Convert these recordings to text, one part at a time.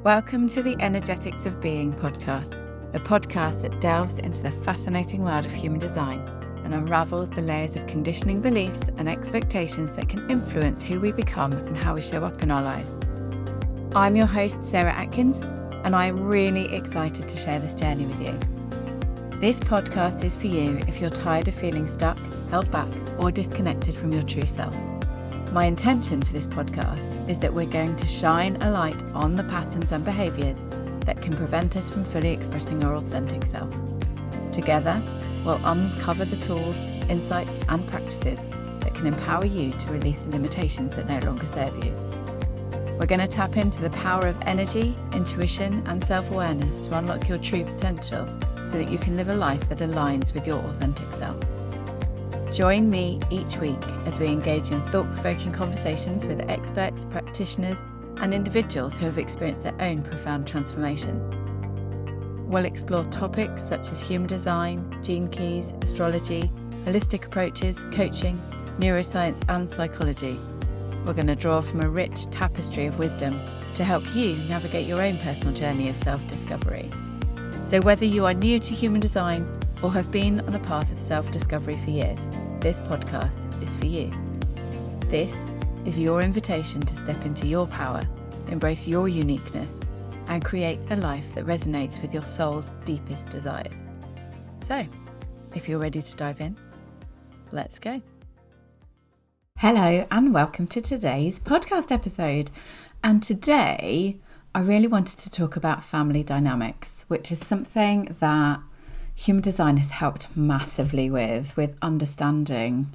Welcome to the Energetics of Being podcast, the podcast that delves into the fascinating world of human design and unravels the layers of conditioning beliefs and expectations that can influence who we become and how we show up in our lives. I'm your host, Sarah Atkins, and I am really excited to share this journey with you. This podcast is for you if you're tired of feeling stuck, held back, or disconnected from your true self. My intention for this podcast is that we're going to shine a light on the patterns and behaviours that can prevent us from fully expressing our authentic self. Together, we'll uncover the tools, insights and practices that can empower you to release the limitations that no longer serve you. We're going to tap into the power of energy, intuition and self-awareness to unlock your true potential so that you can live a life that aligns with your authentic self. Join me each week as we engage in thought-provoking conversations with experts, practitioners, and individuals who have experienced their own profound transformations. We'll explore topics such as human design, gene keys, astrology, holistic approaches, coaching, neuroscience, and psychology. We're going to draw from a rich tapestry of wisdom to help you navigate your own personal journey of self-discovery. So whether you are new to human design or have been on a path of self-discovery for years, this podcast is for you. This is your invitation to step into your power, embrace your uniqueness, and create a life that resonates with your soul's deepest desires. So, if you're ready to dive in, let's go. Hello and welcome to today's podcast episode. And today, I really wanted to talk about family dynamics, which is something that human design has helped massively with understanding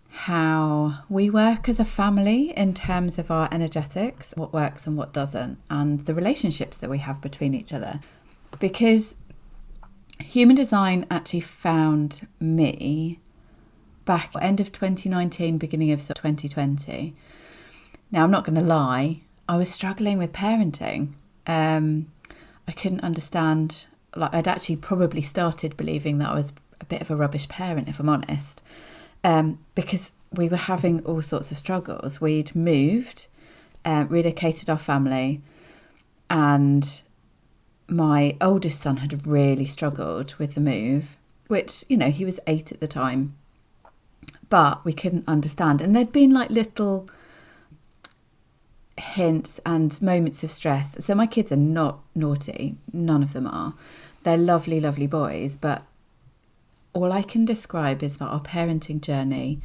how we work as a family in terms of our energetics, what works and what doesn't, and the relationships that we have between each other. Because human design actually found me back end of 2019, beginning of 2020. Now, I'm not going to lie, I was struggling with parenting. I couldn't understand. I'd actually probably started believing that I was a bit of a rubbish parent, if I'm honest, because we were having all sorts of struggles. We'd moved, relocated our family, and my oldest son had really struggled with the move, which, he was 8 at the time, but we couldn't understand. And there'd been like little hints and moments of stress. So my kids are not naughty, none of them are. They're lovely, lovely boys, but all I can describe is that our parenting journey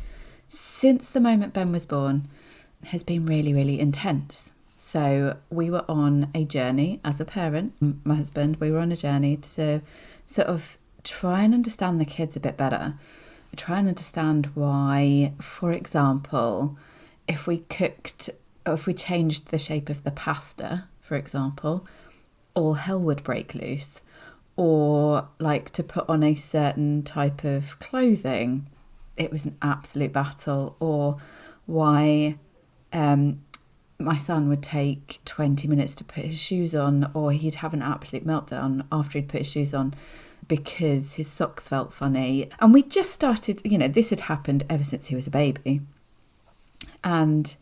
since the moment Ben was born has been really, really intense. So we were on a journey as a parent, my husband, we were on a journey to sort of try and understand the kids a bit better, try and understand why, for example, if we changed the shape of the pasta, for example, all hell would break loose. Or like to put on a certain type of clothing, it was an absolute battle. Or why my son would take 20 minutes to put his shoes on, or he'd have an absolute meltdown after he'd put his shoes on because his socks felt funny. And we just started, this had happened ever since he was a baby. And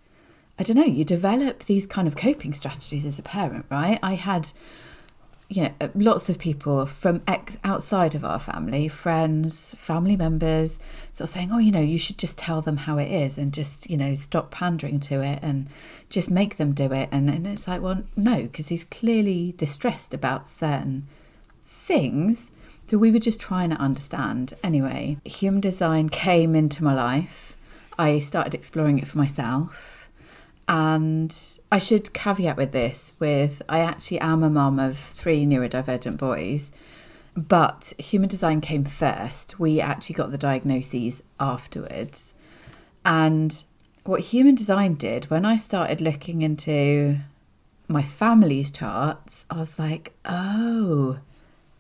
I don't know, you develop these kind of coping strategies as a parent, right? I had lots of people from outside of our family, friends, family members, sort of saying, you should just tell them how it is and just, stop pandering to it and just make them do it. And it's like, well, no, because he's clearly distressed about certain things. So we were just trying to understand. Anyway, human design came into my life. I started exploring it for myself. And I should caveat with this, I actually am a mum of 3 neurodivergent boys, but human design came first. We actually got the diagnoses afterwards. And what human design did, when I started looking into my family's charts, I was like, oh,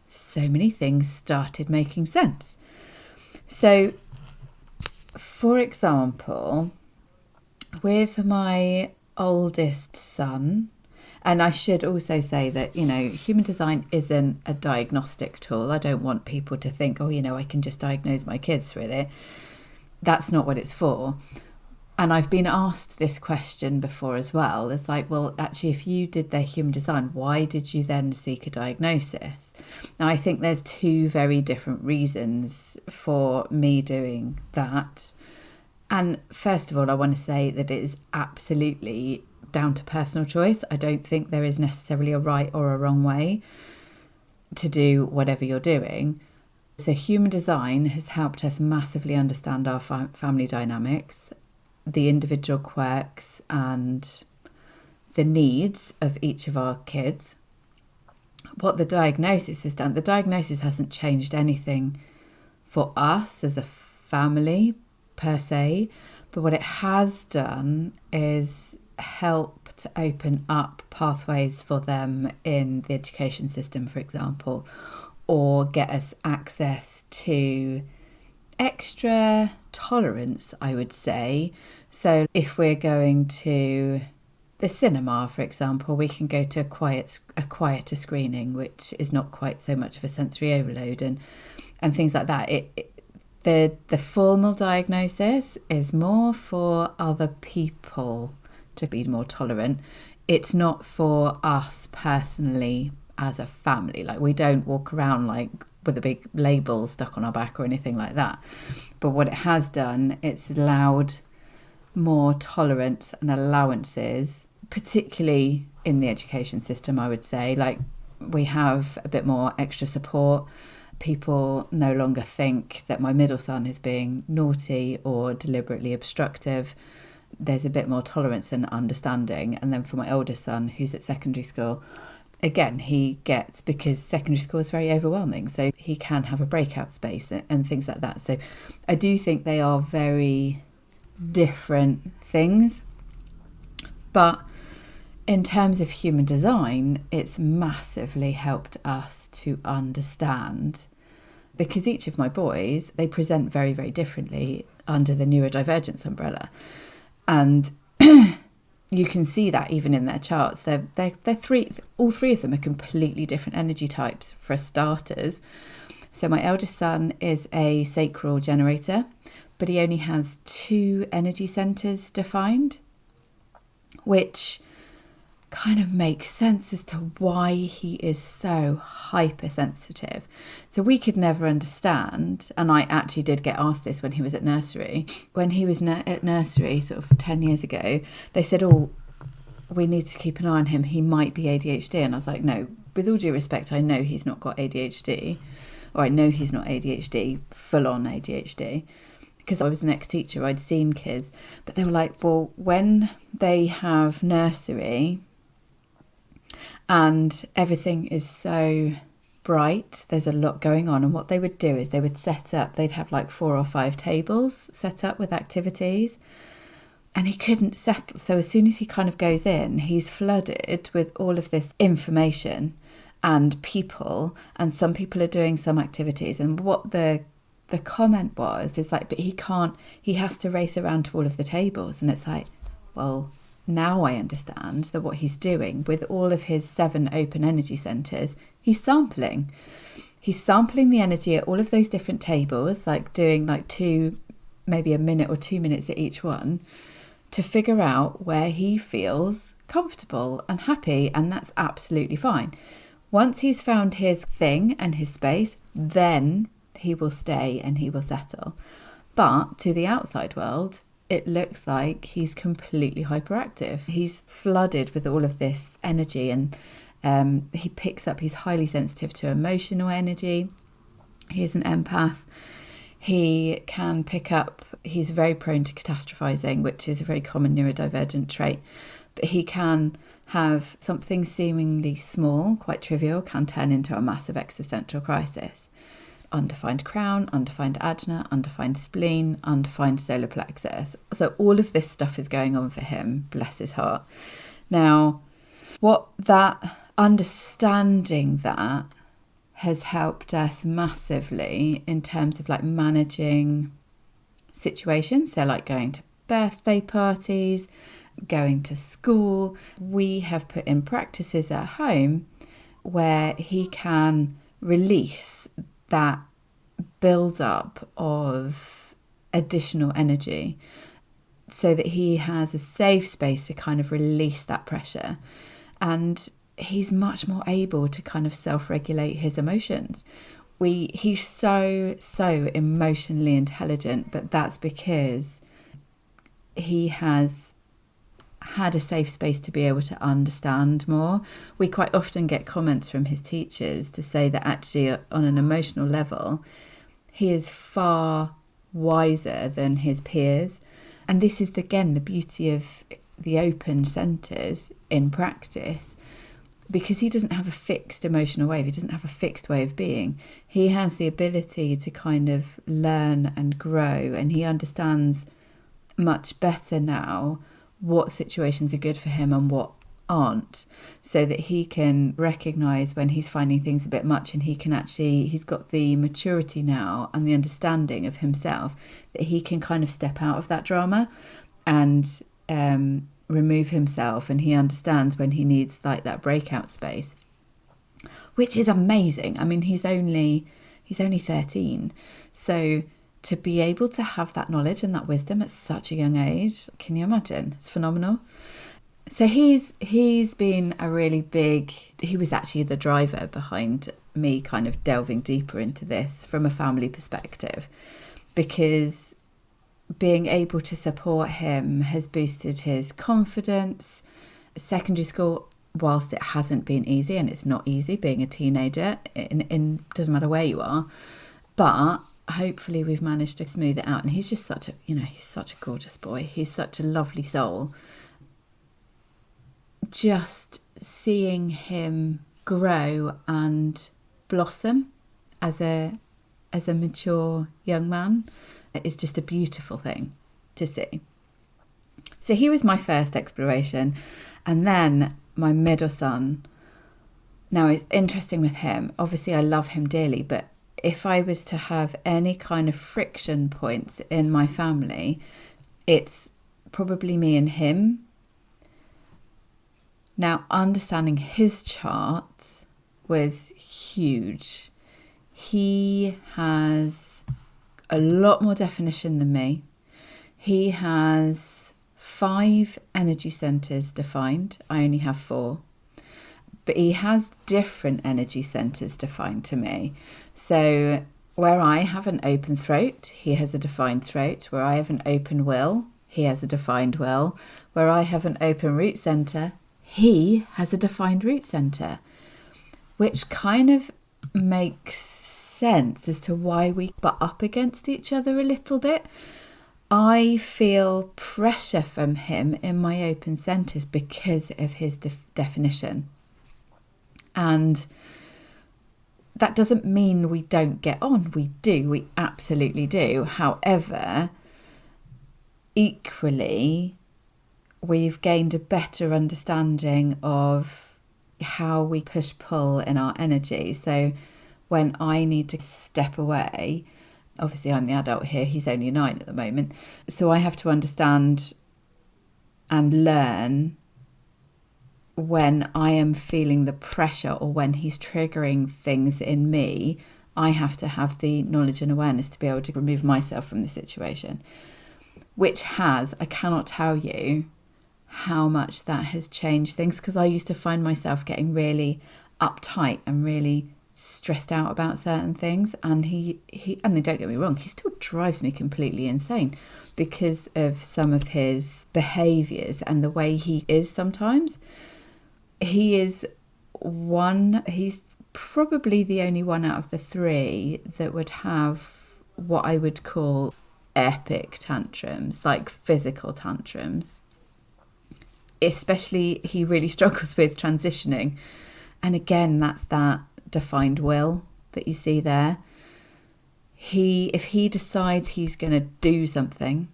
so many things started making sense. So, for example, with my oldest son, and I should also say that, human design isn't a diagnostic tool. I don't want people to think, I can just diagnose my kids with it. That's not what it's for. And I've been asked this question before as well. It's like, well, actually, if you did their human design, why did you then seek a diagnosis? Now, I think there's two very different reasons for me doing that. And first of all, I want to say that it is absolutely down to personal choice. I don't think there is necessarily a right or a wrong way to do whatever you're doing. So human design has helped us massively understand our family dynamics, the individual quirks and the needs of each of our kids. What the diagnosis has done, the diagnosis hasn't changed anything for us as a family per se, but what it has done is help to open up pathways for them in the education system, for example, or get us access to extra tolerance, I would say. So if we're going to the cinema, for example, we can go to a quieter screening, which is not quite so much of a sensory overload and things like that. The formal diagnosis is more for other people to be more tolerant. It's not for us personally as a family. Like, we don't walk around like with a big label stuck on our back or anything like that. But what it has done, it's allowed more tolerance and allowances, particularly in the education system, I would say. Like, we have a bit more extra support. People no longer think that my middle son is being naughty or deliberately obstructive. There's a bit more tolerance and understanding. And then for my oldest son, who's at secondary school, again, he gets, because secondary school is very overwhelming, so he can have a breakout space and things like that. So I do think they are very different things. But in terms of human design, it's massively helped us to understand, because each of my boys, they present very, very differently under the neurodivergence umbrella. And you can see that even in their charts. All three of them are completely different energy types for starters. So my eldest son is a sacral generator, but he only has 2 energy centers defined, which kind of makes sense as to why he is so hypersensitive. So we could never understand, and I actually did get asked this when he was at nursery. When he was at nursery sort of 10 years ago, they said, oh, we need to keep an eye on him, he might be ADHD. And I was like, no, with all due respect, I know he's not got ADHD, or I know he's not ADHD, full-on ADHD. Because I was an ex-teacher, I'd seen kids, but they were like, well, when they have nursery and everything is so bright, there's a lot going on, and what they would do is they would set up, they'd have like 4 or 5 tables set up with activities, and he couldn't settle. So as soon as he kind of goes in, he's flooded with all of this information and people, and some people are doing some activities, and what the comment was is like, but he has to race around to all of the tables. And it's like, well, now I understand that what he's doing with all of his 7 open energy centers, he's sampling the energy at all of those different tables, like doing like 2, maybe a minute or 2 minutes at each one, to figure out where he feels comfortable and happy. And that's absolutely fine. Once he's found his thing and his space, then he will stay and he will settle. But to the outside world, it looks like he's completely hyperactive. He's flooded with all of this energy, and he picks up, he's highly sensitive to emotional energy. He's an empath. He can pick up, he's very prone to catastrophizing, which is a very common neurodivergent trait. But he can have something seemingly small, quite trivial, can turn into a massive existential crisis. Undefined crown, undefined ajna, undefined spleen, undefined solar plexus. So all of this stuff is going on for him, bless his heart. Now, understanding that has helped us massively in terms of like managing situations. So like going to birthday parties, going to school. We have put in practices at home where he can release that build up of additional energy. so that he has a safe space to kind of release that pressure. And he's much more able to kind of self-regulate his emotions. He's so emotionally intelligent, but that's because he has had a safe space to be able to understand more. We quite often get comments from his teachers to say that actually on an emotional level, he is far wiser than his peers. And this is, again, the beauty of the open centres in practice, because he doesn't have a fixed emotional wave. He doesn't have a fixed way of being. He has the ability to kind of learn and grow, and he understands much better now what situations are good for him and what aren't, so that he can recognise when he's finding things a bit much, and he's got the maturity now and the understanding of himself that he can kind of step out of that drama and remove himself, and he understands when he needs like that breakout space, which is amazing. I mean, he's only 13, so to be able to have that knowledge and that wisdom at such a young age, can you imagine? It's phenomenal. So he's been a really big, he was actually the driver behind me kind of delving deeper into this from a family perspective, because being able to support him has boosted his confidence. Secondary school, whilst it hasn't been easy, and it's not easy being a teenager, in doesn't matter where you are, but hopefully we've managed to smooth it out. And he's just he's such a gorgeous boy. He's such a lovely soul. Just seeing him grow and blossom as a mature young man is just a beautiful thing to see. So he was my first exploration. And then my middle son, now it's interesting with him. Obviously I love him dearly, but if I was to have any kind of friction points in my family, it's probably me and him. Now, understanding his chart was huge. He has a lot more definition than me. He has 5 energy centres defined. I only have 4. But he has different energy centres defined to me. So where I have an open throat, he has a defined throat. Where I have an open will, he has a defined will. Where I have an open root centre, he has a defined root centre, which kind of makes sense as to why we butt up against each other a little bit. I feel pressure from him in my open centres because of his definition. And that doesn't mean we don't get on. We do. We absolutely do. However, equally, we've gained a better understanding of how we push-pull in our energy. So when I need to step away, obviously I'm the adult here, he's only 9 at the moment, so I have to understand and learn when I am feeling the pressure or when he's triggering things in me. I have to have the knowledge and awareness to be able to remove myself from the situation, which I cannot tell you how much that has changed things, because I used to find myself getting really uptight and really stressed out about certain things, and he and then don't get me wrong, he still drives me completely insane because of some of his behaviours and the way he is sometimes. He's probably the only one out of the 3 that would have what I would call epic tantrums, like physical tantrums. Especially he really struggles with transitioning. And again, that's that defined will that you see there. If he decides he's going to do something,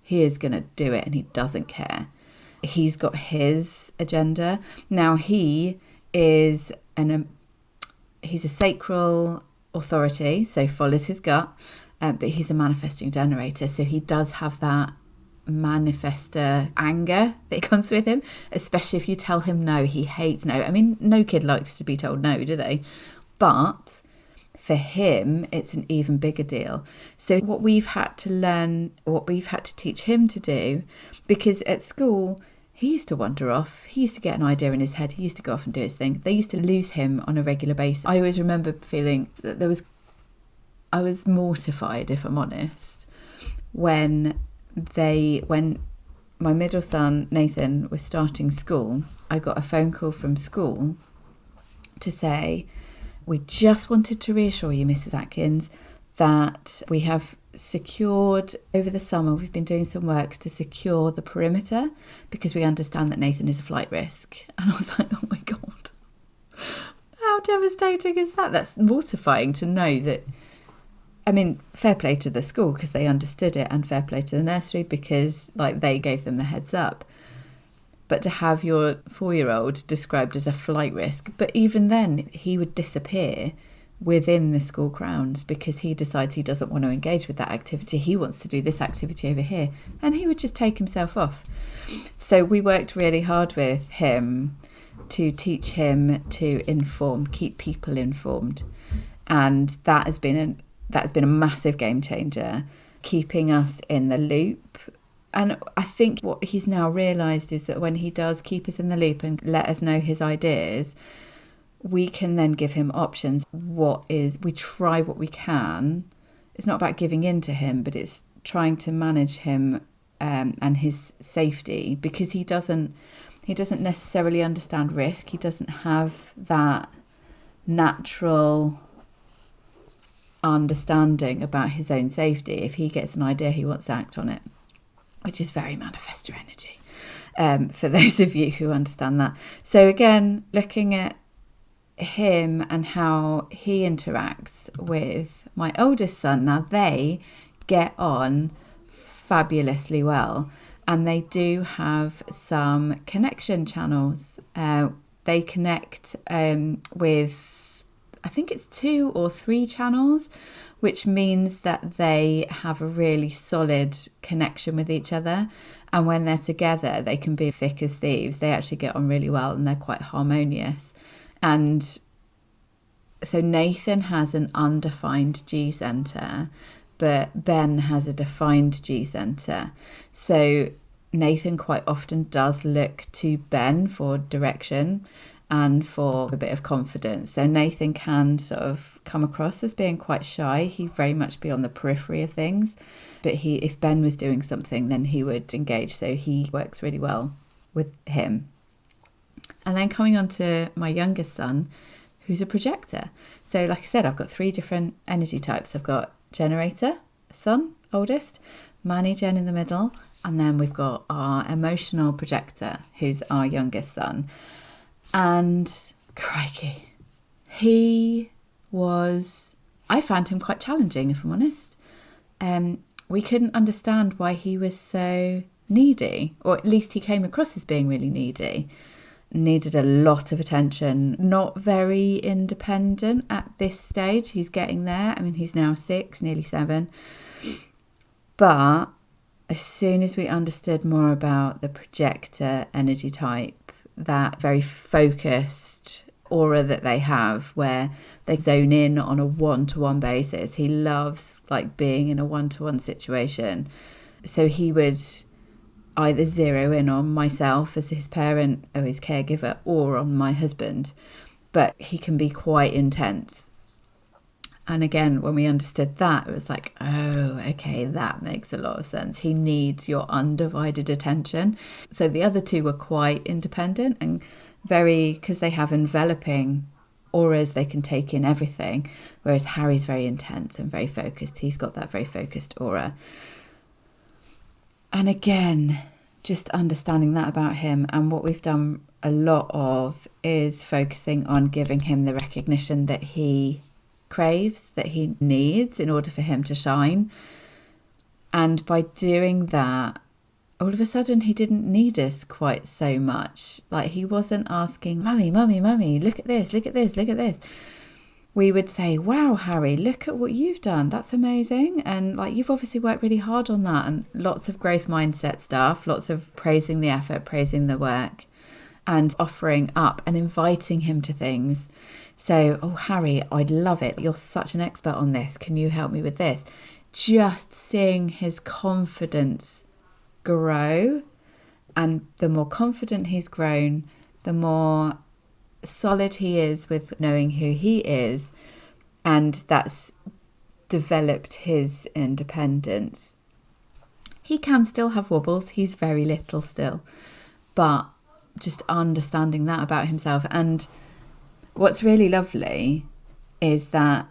he is going to do it, and he doesn't care. He's got his agenda. Now he's a sacral authority, so follows his gut, but he's a manifesting generator, so he does have that manifester anger that comes with him, especially if you tell him no. He hates no. I mean, no kid likes to be told no, do they? But for him, it's an even bigger deal. So what we've had to learn, what we've had to teach him to do, because at school, he used to wander off. He used to get an idea in his head. He used to go off and do his thing. They used to lose him on a regular basis. I always remember feeling that I was mortified, if I'm honest, when my middle son, Nathan, was starting school. I got a phone call from school to say, we just wanted to reassure you, Mrs. Atkins, that we have secured over the summer, we've been doing some works to secure the perimeter because we understand that Nathan is a flight risk. And I was like, oh my God, how devastating is that? That's mortifying to know that. I mean, fair play to the school because they understood it, and fair play to the nursery because they gave them the heads up. But to have your 4-year-old described as a flight risk, but even then he would disappear within the school grounds because he decides he doesn't want to engage with that activity. He wants to do this activity over here, and he would just take himself off. So we worked really hard with him to teach him to keep people informed. And that has been a massive game changer, keeping us in the loop. And I think what he's now realised is that when he does keep us in the loop and let us know his ideas, we can then give him options. We try what we can. It's not about giving in to him, but it's trying to manage him and his safety, because he doesn't necessarily understand risk. He doesn't have that natural understanding about his own safety. If he gets an idea, he wants to act on it, which is very manifestor energy, for those of you who understand that. So again, looking at him and how he interacts with my oldest son, now they get on fabulously well, and they do have some connection channels. They connect with, I think it's 2 or 3 channels, which means that they have a really solid connection with each other. And when they're together, they can be thick as thieves. They actually get on really well and they're quite harmonious. And so Nathan has an undefined G center, but Ben has a defined G center. So Nathan quite often does look to Ben for direction and for a bit of confidence. So Nathan can sort of come across as being quite shy. He'd very much be on the periphery of things. But if Ben was doing something, then he would engage. So he works really well with him. And then coming on to my youngest son, who's a projector. So like I said, I've got 3 different energy types. I've got generator, son, oldest, Manny Gen in the middle, and then we've got our emotional projector, who's our youngest son. And crikey, I found him quite challenging, if I'm honest. We couldn't understand why he was so needy, or at least he came across as being really needy. Needed a lot of attention, not very independent at this stage. He's getting there. I mean, he's now 6, nearly 7. But as soon as we understood more about the projector energy type, that very focused aura that they have, where they zone in on a one-to-one basis. He loves being in a one-to-one situation. So he would either zero in on myself as his parent or his caregiver, or on my husband. But he can be quite intense. And again, when we understood that, it was like, oh, okay, that makes a lot of sense. He needs your undivided attention. So the other 2 were quite independent and because they have enveloping auras, they can take in everything. Whereas Harry's very intense and very focused. He's got that very focused aura. And again, just understanding that about him, and what we've done a lot of is focusing on giving him the recognition that he craves, that he needs in order for him to shine. And by doing that, all of a sudden he didn't need us quite so much. He wasn't asking, mummy, look at this, look at this, look at this. We would say, wow, Harry, look at what you've done. That's amazing. And you've obviously worked really hard on that. And lots of growth mindset stuff, lots of praising the effort, praising the work. and offering up and inviting him to things. So, oh, Harry, I'd love it. You're such an expert on this. Can you help me with this? Just seeing his confidence grow. And the more confident he's grown, the more solid he is with knowing who he is. And that's developed his independence. He can still have wobbles. He's very little still. But just understanding that about himself. And what's really lovely is that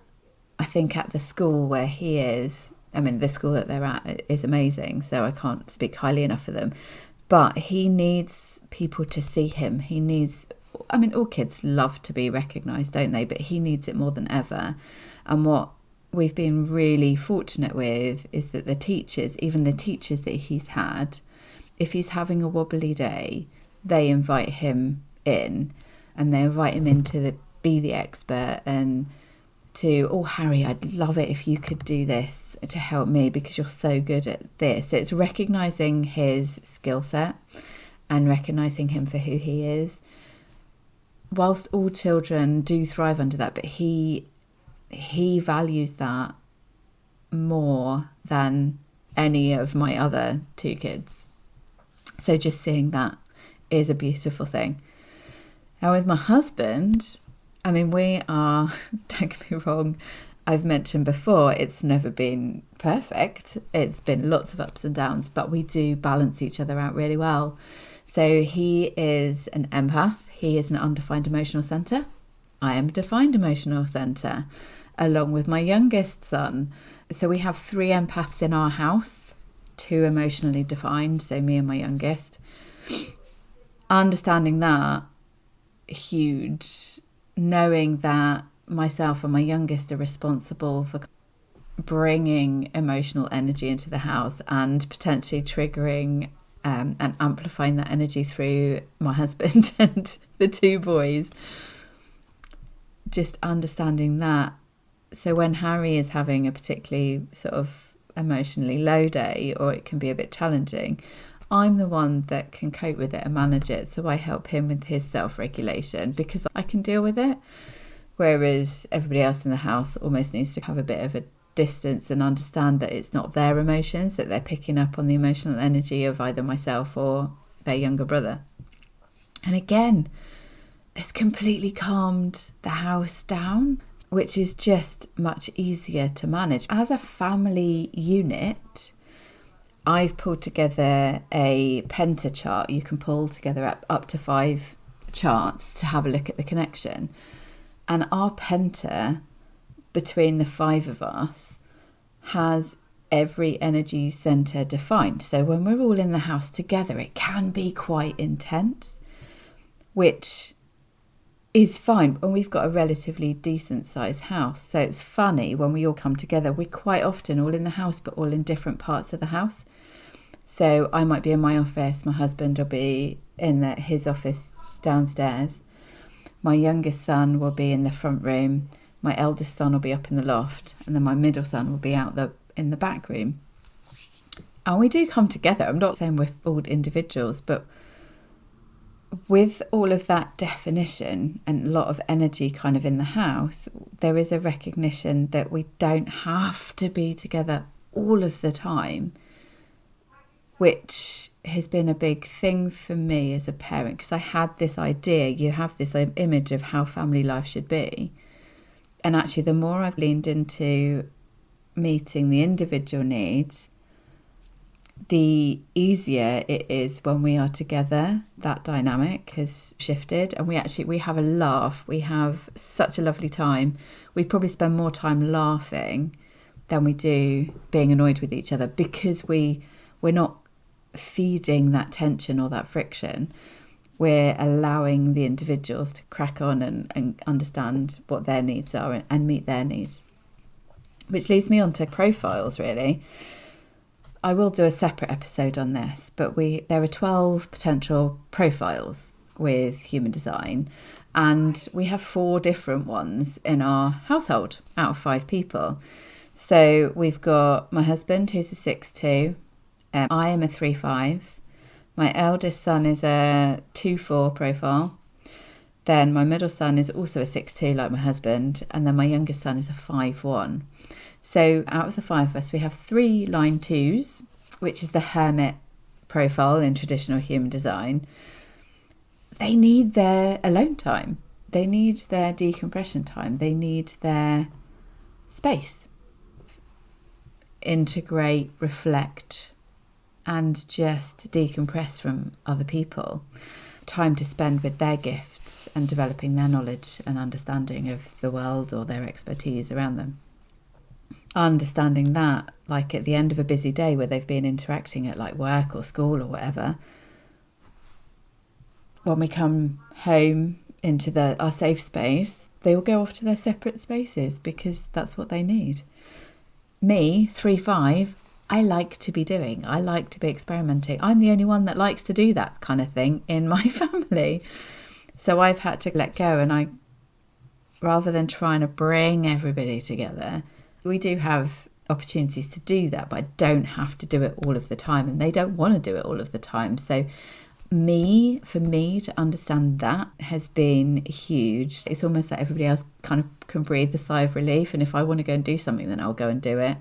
I think at the school where he is, I mean, the school that they're at is amazing, so I can't speak highly enough of them. But he needs people to see him. He needs, I mean, all kids love to be recognised, don't they? But he needs it more than ever. And what we've been really fortunate with is that the teachers, even the teachers that he's had, if he's having a wobbly day, they invite him in, and they invite him in to be the expert and to, oh, Harry, I'd love it if you could do this to help me because you're so good at this. It's recognising his skill set and recognising him for who he is. Whilst all children do thrive under that, but he values that more than any of my other two kids. So just seeing that is a beautiful thing. And with my husband, I mean, we are, don't get me wrong, I've mentioned before, it's never been perfect. It's been lots of ups and downs, but we do balance each other out really well. So he is an empath. He is an undefined emotional centre. I am a defined emotional centre, along with my youngest son. So we have 3 empaths in our house, 2 emotionally defined, so me and my youngest. Understanding that, huge. Knowing that myself and my youngest are responsible for bringing emotional energy into the house and potentially triggering and amplifying that energy through my husband and the 2 boys. Just understanding that. So when Harry is having a particularly sort of emotionally low day, or it can be a bit challenging, I'm the one that can cope with it and manage it. So I help him with his self-regulation because I can deal with it. Whereas everybody else in the house almost needs to have a bit of a distance and understand that it's not their emotions, that they're picking up on the emotional energy of either myself or their younger brother. And again, it's completely calmed the house down, which is just much easier to manage. As a family unit, I've pulled together a penta chart. You can pull together up to 5 charts to have a look at the connection. And our penta, between the 5 of us, has every energy centre defined. So when we're all in the house together, it can be quite intense, which is fine. And we've got a relatively decent sized house. So it's funny when we all come together, we're quite often all in the house, but all in different parts of the house. So I might be in my office, my husband will be in his office downstairs. My youngest son will be in the front room. My eldest son will be up in the loft. And then my middle son will be out in the back room. And we do come together. I'm not saying we're all individuals, but with all of that definition and a lot of energy kind of in the house, there is a recognition that we don't have to be together all of the time, which has been a big thing for me as a parent, because I had this idea, you have this image of how family life should be. And actually, the more I've leaned into meeting the individual needs, the easier it is when we are together. That dynamic has shifted, and we have a laugh. We have such a lovely time. We probably spend more time laughing than we do being annoyed with each other, because we're not feeding that tension or that friction. We're allowing the individuals to crack on and understand what their needs are and meet their needs. Which leads me on to profiles, really. I will do a separate episode on this, but there are 12 potential profiles with human design, and we have 4 different ones in our household out of 5 people. So we've got my husband, who's a 6'2". I am a 3'5". My eldest son is a 2-4 profile. Then my middle son is also a 6'2", like my husband. And then my youngest son is a 5'1". So out of the 5 of us, we have 3 line 2s, which is the hermit profile in traditional human design. They need their alone time. They need their decompression time. They need their space. Integrate, reflect, and just decompress from other people. Time to spend with their gifts and developing their knowledge and understanding of the world or their expertise around them. Understanding that, like at the end of a busy day where they've been interacting at like work or school or whatever, when we come home into our safe space, they will go off to their separate spaces because that's what they need. Me, 3-5, I like to be doing. I like to be experimenting. I'm the only one that likes to do that kind of thing in my family. So I've had to let go, and rather than trying to bring everybody together, we do have opportunities to do that, but I don't have to do it all of the time, and they don't want to do it all of the time. So for me to understand that has been huge. It's almost like everybody else kind of can breathe a sigh of relief, and if I want to go and do something, then I'll go and do it,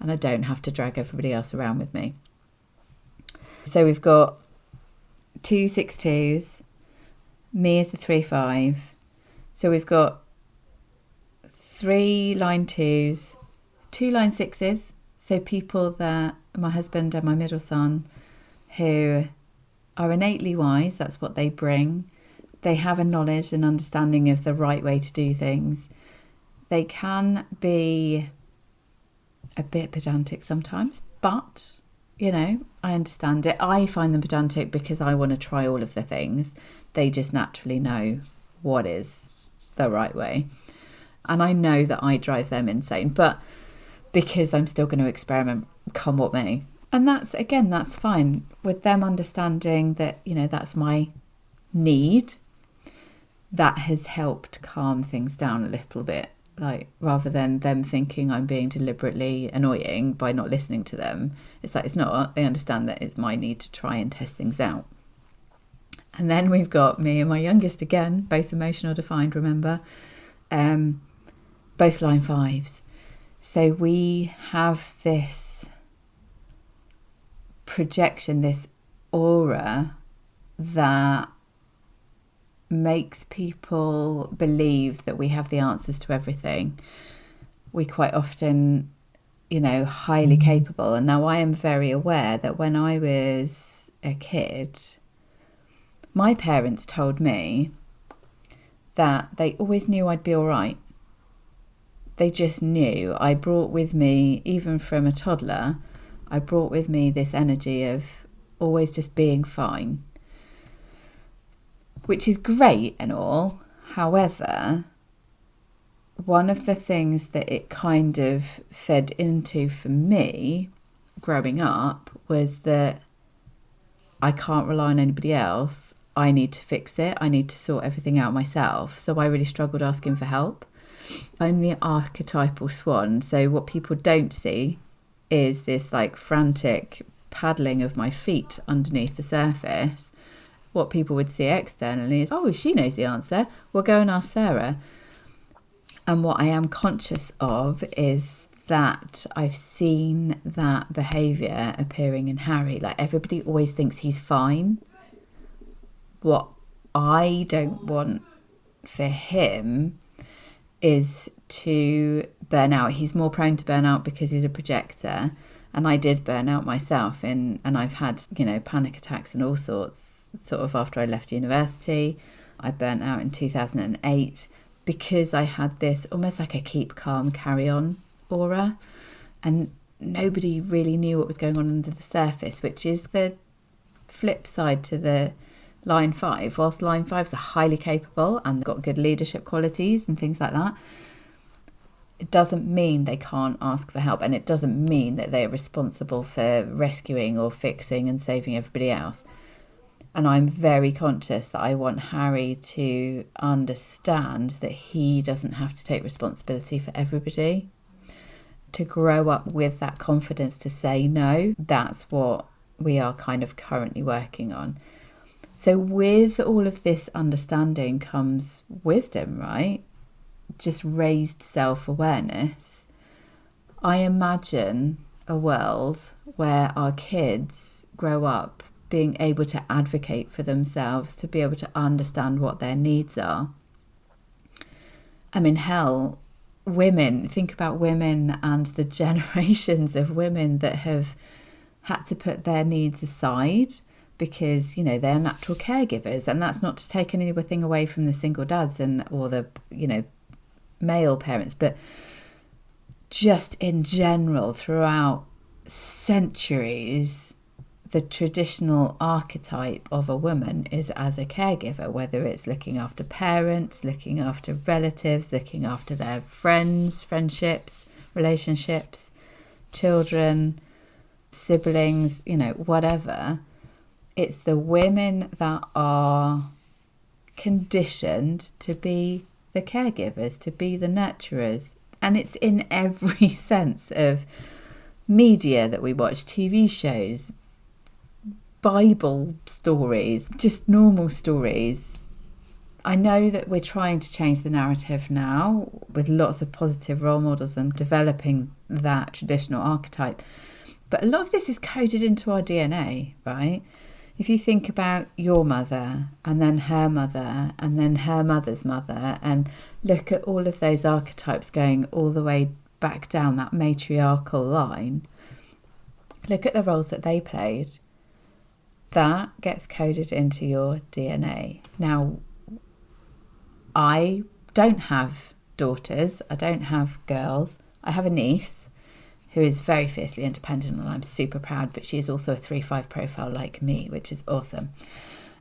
and I don't have to drag everybody else around with me. So we've got 2 6-2s, me as the 3-5. So we've got 3 line 2s, 2 line 6s. So people that my husband and my middle son, who are innately wise, that's what they bring. They have a knowledge and understanding of the right way to do things. They can be a bit pedantic sometimes, but, I understand it. I find them pedantic because I want to try all of the things. They just naturally know what is the right way. And I know that I drive them insane, but because I'm still going to experiment, come what may. And that's fine. With them understanding that, that's my need, that has helped calm things down a little bit. Like, rather than them thinking I'm being deliberately annoying by not listening to them, it's like, it's not. They understand that it's my need to try and test things out. And then we've got me and my youngest again, both emotional defined, remember, both line 5s. So we have this projection, this aura that makes people believe that we have the answers to everything. We quite often, highly capable. And now I am very aware that when I was a kid, my parents told me that they always knew I'd be all right. They just knew. I brought with me, even from a toddler, I brought with me this energy of always just being fine, which is great and all. However, one of the things that it kind of fed into for me growing up was that I can't rely on anybody else. I need to fix it. I need to sort everything out myself. So I really struggled asking for help. I'm the archetypal swan. So what people don't see is this like frantic paddling of my feet underneath the surface. What people would see externally is, oh, she knows the answer. We'll go and ask Sarah. And what I am conscious of is that I've seen that behaviour appearing in Harry. Like, everybody always thinks he's fine. What I don't want for him is to burn out. He's more prone to burn out because he's a projector. And I did burn out myself, and I've had, panic attacks and all sorts, sort of after I left university. I burnt out in 2008 because I had this almost like a keep calm, carry on aura. And nobody really knew what was going on under the surface, which is the flip side to the line 5. Whilst line 5s are highly capable and got good leadership qualities and things like that, it doesn't mean they can't ask for help, and it doesn't mean that they're responsible for rescuing or fixing and saving everybody else. And I'm very conscious that I want Harry to understand that he doesn't have to take responsibility for everybody. To grow up with that confidence to say no, that's what we are kind of currently working on. So with all of this understanding comes wisdom, right? Just raised self-awareness. I imagine a world where our kids grow up being able to advocate for themselves, to be able to understand what their needs are. I mean, hell, women, think about women and the generations of women that have had to put their needs aside because, you know, they're natural caregivers. And that's not to take anything away from the single dads or the, you know, male parents, but just in general, throughout centuries, the traditional archetype of a woman is as a caregiver, whether it's looking after parents, looking after relatives, looking after their friendships, relationships, children, siblings, you know, whatever. It's the women that are conditioned to be the caregivers, to be the nurturers. And it's in every sense of media that we watch, TV shows, Bible stories, just normal stories. I know that we're trying to change the narrative now with lots of positive role models and developing that traditional archetype. But a lot of this is coded into our DNA, right? If you think about your mother and then her mother and then her mother's mother and look at all of those archetypes going all the way back down that matriarchal line, look at the roles that they played. That gets coded into your DNA. Now, I don't have daughters. I don't have girls. I have a niece who is very fiercely independent and I'm super proud, but she is also a 3-5 profile like me, which is awesome.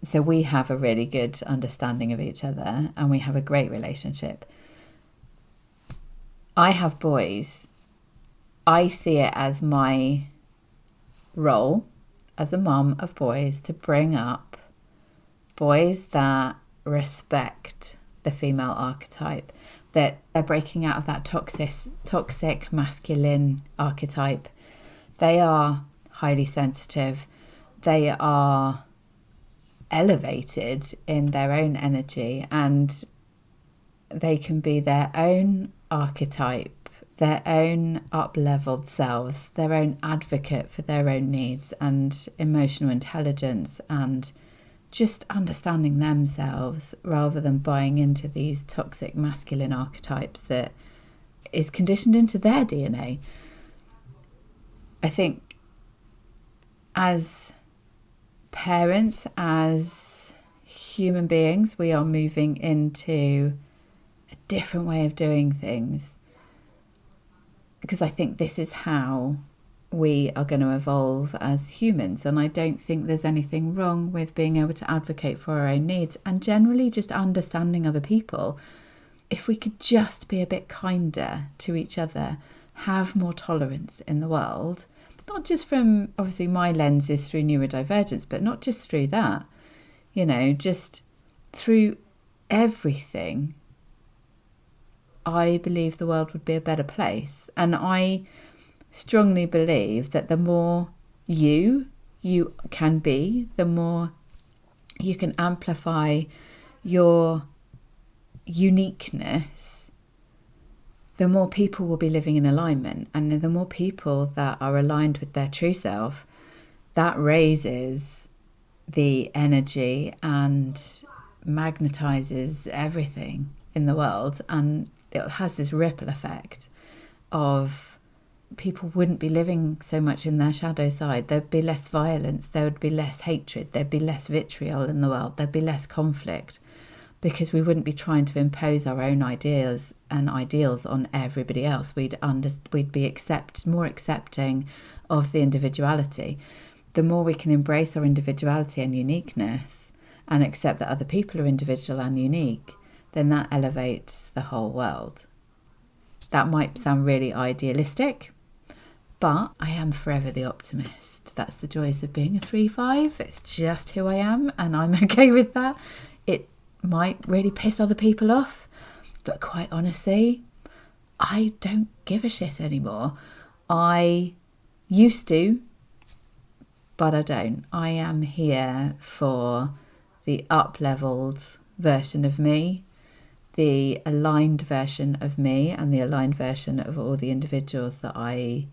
So we have a really good understanding of each other and we have a great relationship. I have boys. I see it as my role as a mum of boys to bring up boys that respect the female archetype, that are breaking out of that toxic masculine archetype. They are highly sensitive. They are elevated in their own energy and they can be their own archetype, their own up-leveled selves, their own advocate for their own needs and emotional intelligence and just understanding themselves rather than buying into these toxic masculine archetypes that is conditioned into their DNA. I think as parents, as human beings, we are moving into a different way of doing things. Because I think this is how we are going to evolve as humans. And I don't think there's anything wrong with being able to advocate for our own needs and generally just understanding other people. If we could just be a bit kinder to each other, have more tolerance in the world, not just from, obviously my lens is through neurodivergence, but not just through that, you know, just through everything, I believe the world would be a better place. And I strongly believe that the more you can be, the more you can amplify your uniqueness, the more people will be living in alignment. And the more people that are aligned with their true self, that raises the energy and magnetizes everything in the world. And it has this ripple effect of people wouldn't be living so much in their shadow side. There'd be less violence, there would be less hatred, there'd be less vitriol in the world, there'd be less conflict, because we wouldn't be trying to impose our own ideas and ideals on everybody else. We'd be more accepting of the individuality. The more we can embrace our individuality and uniqueness and accept that other people are individual and unique, then that elevates the whole world. That might sound really idealistic, but I am forever the optimist. That's the joys of being a 3-5. It's just who I am, and I'm okay with that. It might really piss other people off, but quite honestly, I don't give a shit anymore. I used to but I don't. I am here for the up-leveled version of me, the aligned version of me, and the aligned version of all the individuals that I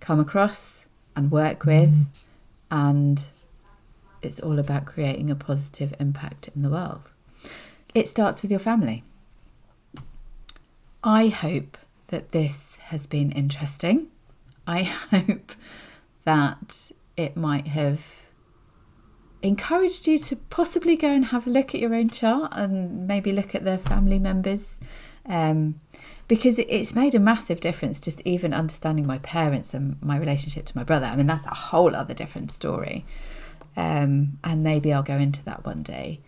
come across and work with. And it's all about creating a positive impact in the world. It starts with your family. I hope that this has been interesting. I hope that it might have encouraged you to possibly go and have a look at your own chart and maybe look at the family members, because it's made a massive difference just even understanding my parents and my relationship to my brother. I mean, that's a whole other different story, and maybe I'll go into that one day.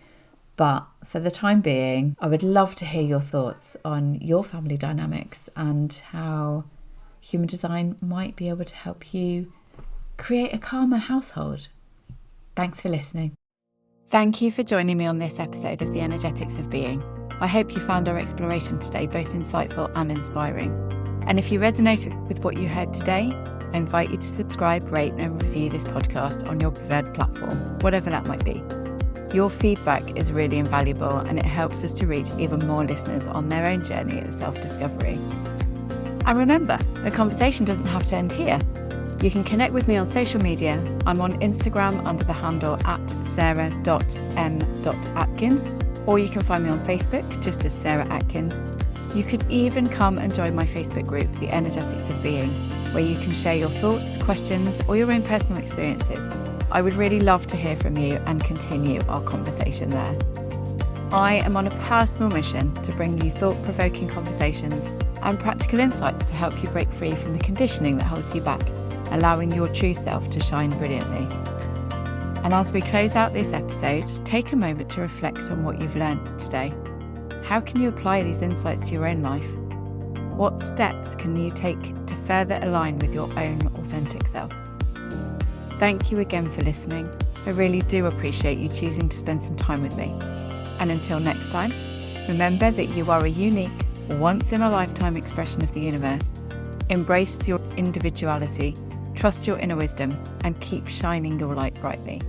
But for the time being, I would love to hear your thoughts on your family dynamics and how human design might be able to help you create a calmer household. Thanks for listening. Thank you for joining me on this episode of The Energetics of Being. I hope you found our exploration today both insightful and inspiring. And if you resonated with what you heard today, I invite you to subscribe, rate and review this podcast on your preferred platform, whatever that might be. Your feedback is really invaluable and it helps us to reach even more listeners on their own journey of self-discovery. And remember, the conversation doesn't have to end here. You can connect with me on social media. I'm on Instagram under the handle @sarah.m.atkins, or you can find me on Facebook just as Sarah Atkins. You could even come and join my Facebook group, The Energetics of Being, where you can share your thoughts, questions, or your own personal experiences. I would really love to hear from you and continue our conversation there. I am on a personal mission to bring you thought-provoking conversations and practical insights to help you break free from the conditioning that holds you back, allowing your true self to shine brilliantly. And as we close out this episode, take a moment to reflect on what you've learned today. How can you apply these insights to your own life? What steps can you take to further align with your own authentic self? Thank you again for listening. I really do appreciate you choosing to spend some time with me. And until next time, remember that you are a unique, once-in-a-lifetime expression of the universe. Embrace your individuality, trust your inner wisdom, and keep shining your light brightly.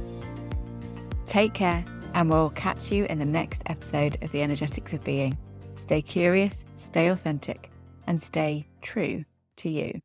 Take care, and we'll catch you in the next episode of The Energetics of Being. Stay curious, stay authentic, and stay true to you.